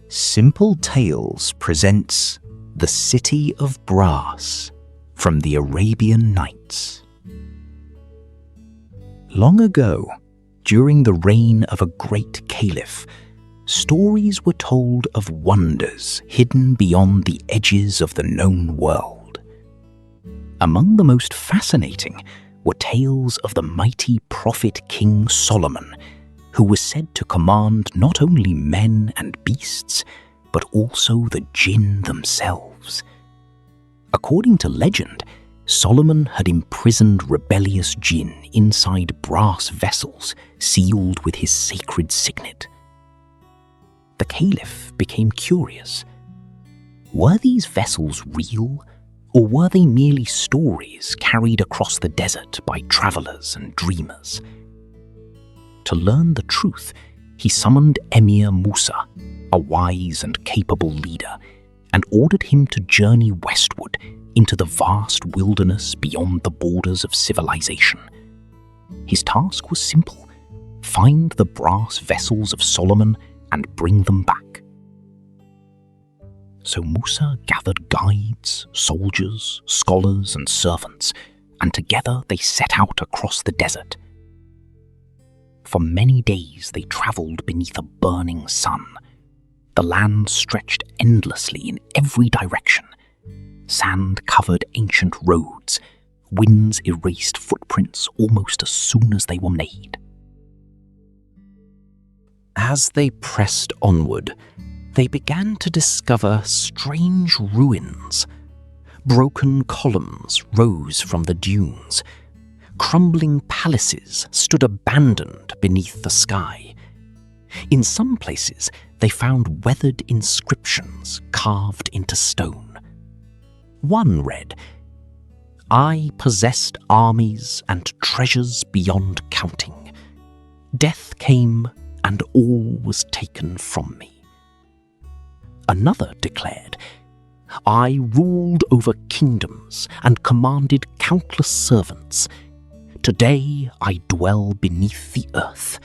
Simple Tales presents The City of Brass from the Arabian Nights. Long ago, during the reign of a great caliph, stories were told of wonders hidden beyond the edges of the known world. Among the most fascinating were tales of the mighty prophet King Solomon, who was said to command not only men and beasts, but also the jinn themselves. According to legend, Solomon had imprisoned rebellious jinn inside brass vessels sealed with his sacred signet. The caliph became curious. Were these vessels real, or were they merely stories carried across the desert by travelers and dreamers? To learn the truth, he summoned Emir Musa, a wise and capable leader, and ordered him to journey westward into the vast wilderness beyond the borders of civilization. His task was simple: find the brass vessels of Solomon and bring them back. So Musa gathered guides, soldiers, scholars, and servants, and together they set out across the desert. For many days they traveled beneath a burning sun. The land stretched endlessly in every direction. Sand covered ancient roads. Winds erased footprints almost as soon as they were made. As they pressed onward, they began to discover strange ruins. Broken columns rose from the dunes. Crumbling palaces stood abandoned beneath the sky. In some places, they found weathered inscriptions carved into stone. One read, "I possessed armies and treasures beyond counting. Death came and all was taken from me." Another declared, "I ruled over kingdoms and commanded countless servants. Today I dwell beneath the earth,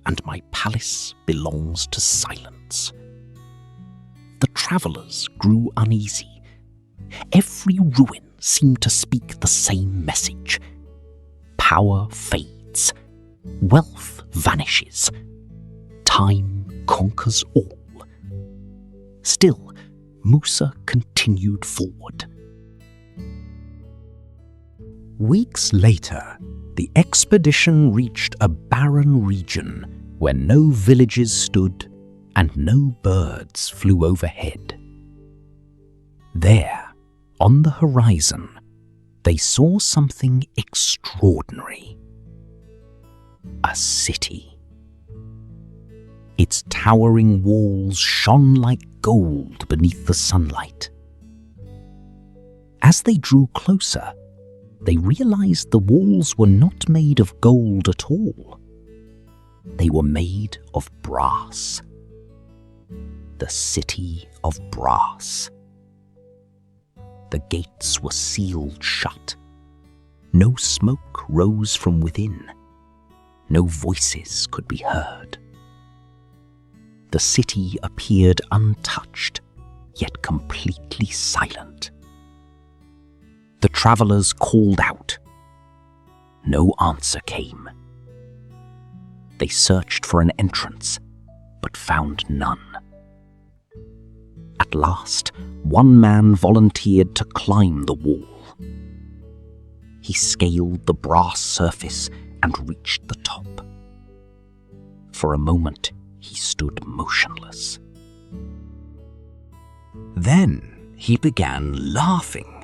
and my palace belongs to silence." The travelers grew uneasy. Every ruin seemed to speak the same message. Power fades. Wealth vanishes. Time conquers all. Still, Musa continued forward. Weeks later, the expedition reached a barren region where no villages stood and no birds flew overhead. There, on the horizon, they saw something extraordinary. A city. Its towering walls shone like gold beneath the sunlight. As they drew closer, they realized the walls were not made of gold at all. They were made of brass. The city of brass. The gates were sealed shut. No smoke rose from within. No voices could be heard. The city appeared untouched, yet completely silent. The travelers called out. No answer came. They searched for an entrance, but found none. At last, one man volunteered to climb the wall. He scaled the brass surface and reached the top. For a moment, he stood motionless. Then he began laughing.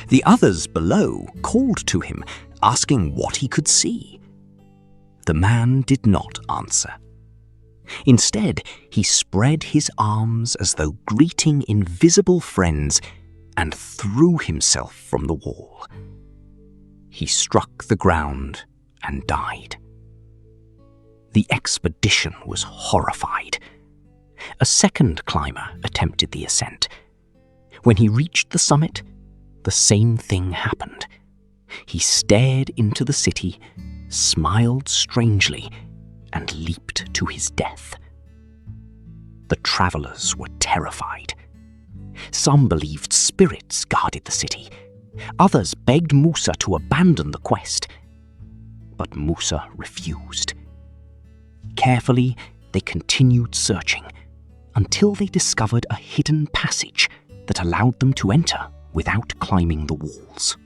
The others below called to him, asking what he could see. The man did not answer. Instead, he spread his arms as though greeting invisible friends and threw himself from the wall. He struck the ground and died. The expedition was horrified. A second climber attempted the ascent. When he reached the summit, the same thing happened. He stared into the city, smiled strangely, and leaped to his death. The travelers were terrified. Some believed spirits guarded the city. Others begged Musa to abandon the quest. But Musa refused. Carefully, they continued searching until they discovered a hidden passage that allowed them to enter without climbing the walls.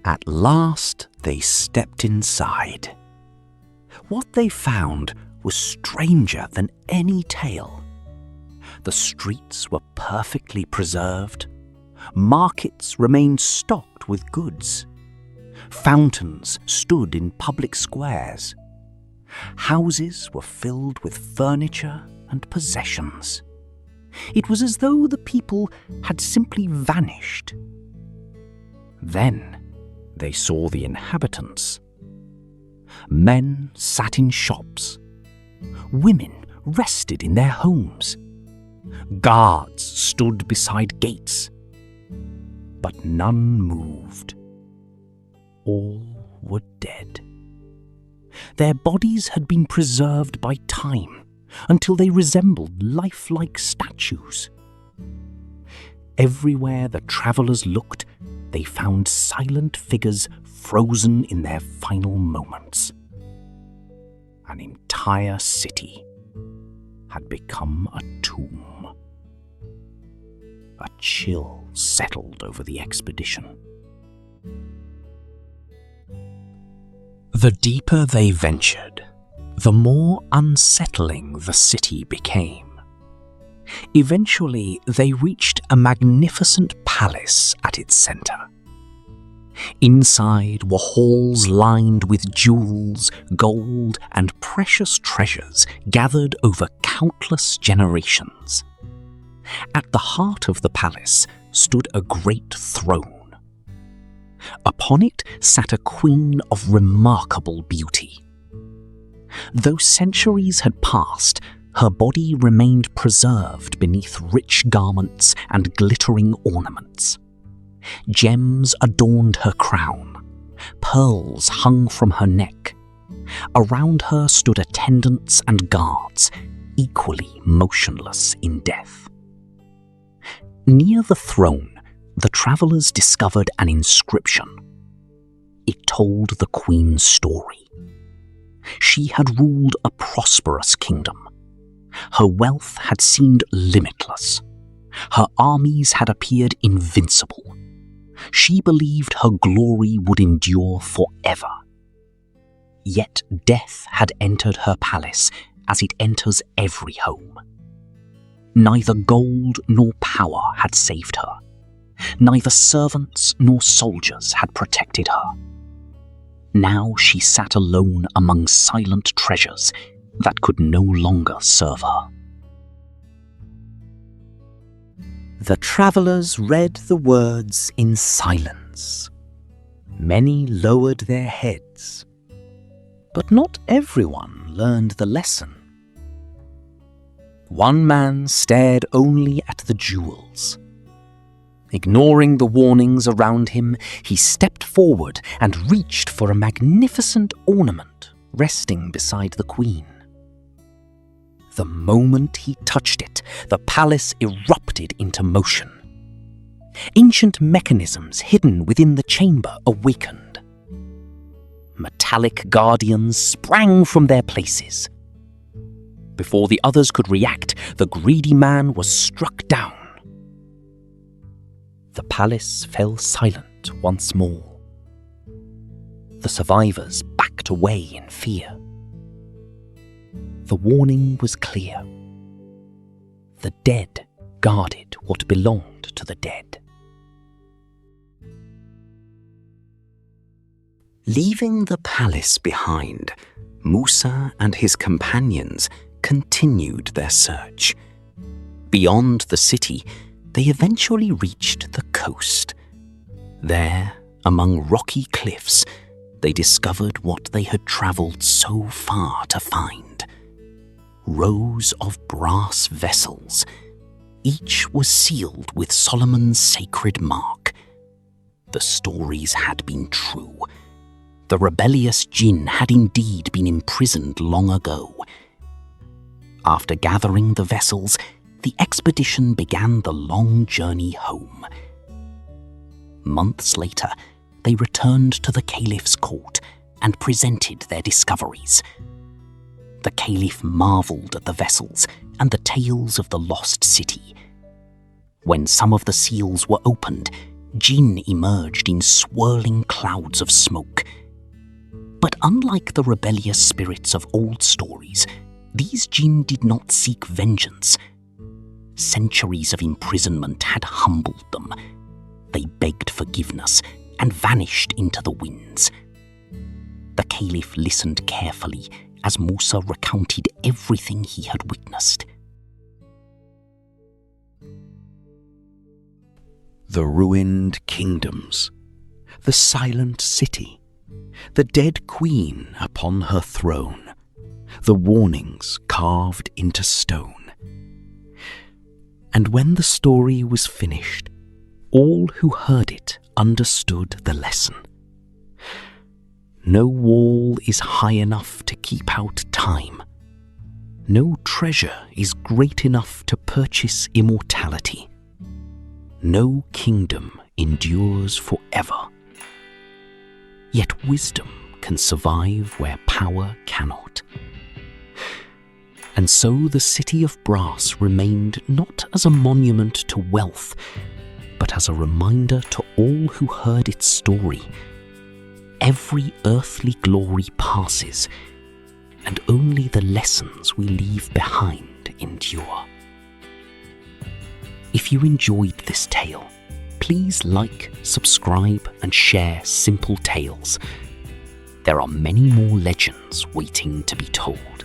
At last, they stepped inside. What they found was stranger than any tale. The streets were perfectly preserved. Markets remained stocked with goods. Fountains stood in public squares. Houses were filled with furniture and possessions. It was as though the people had simply vanished. Then they saw the inhabitants. Men sat in shops. Women rested in their homes. Guards stood beside gates. But none moved. All were dead. Their bodies had been preserved by time until they resembled lifelike statues. Everywhere the travelers looked, they found silent figures frozen in their final moments. An entire city had become a tomb. A chill settled over the expedition. The deeper they ventured, the more unsettling the city became. Eventually, they reached a magnificent palace at its center. Inside were halls lined with jewels, gold, and precious treasures gathered over countless generations. At the heart of the palace stood a great throne. Upon it sat a queen of remarkable beauty. Though centuries had passed, her body remained preserved beneath rich garments and glittering ornaments. Gems adorned her crown. Pearls hung from her neck. Around her stood attendants and guards, equally motionless in death. Near the throne, the travelers discovered an inscription. It told the queen's story. She had ruled a prosperous kingdom. Her wealth had seemed limitless. Her armies had appeared invincible. She believed her glory would endure forever. Yet death had entered her palace as it enters every home. Neither gold nor power had saved her. Neither servants nor soldiers had protected her. Now she sat alone among silent treasures that could no longer serve her. The travelers read the words in silence. Many lowered their heads, but not everyone learned the lesson. One man stared only at the jewels. Ignoring the warnings around him, he stepped forward and reached for a magnificent ornament resting beside the queen. The moment he touched it, the palace erupted into motion. Ancient mechanisms hidden within the chamber awakened. Metallic guardians sprang from their places. Before the others could react, the greedy man was struck down. The palace fell silent once more. The survivors backed away in fear. The warning was clear. The dead guarded what belonged to the dead. Leaving the palace behind, Musa and his companions continued their search. Beyond the city, they eventually reached the coast. There, among rocky cliffs, they discovered what they had travelled so far to find. Rows of brass vessels. Each was sealed with Solomon's sacred mark. The stories had been true. The rebellious jinn had indeed been imprisoned long ago. After gathering the vessels, the expedition began the long journey home. Months later, they returned to the caliph's court and presented their discoveries. The caliph marveled at the vessels and the tales of the lost city. When some of the seals were opened, jinn emerged in swirling clouds of smoke. But unlike the rebellious spirits of old stories, these jinn did not seek vengeance. Centuries of imprisonment had humbled them. They begged forgiveness and vanished into the winds. The caliph listened carefully as Musa recounted everything he had witnessed. The ruined kingdoms, the silent city, the dead queen upon her throne, the warnings carved into stone. And when the story was finished, all who heard it understood the lesson. No wall is high enough to keep out time. No treasure is great enough to purchase immortality. No kingdom endures forever. Yet wisdom can survive where power cannot. And so the city of brass remained not as a monument to wealth, but as a reminder to all who heard its story. Every earthly glory passes, and only the lessons we leave behind endure. If you enjoyed this tale, please like, subscribe, and share Simple Tales. There are many more legends waiting to be told.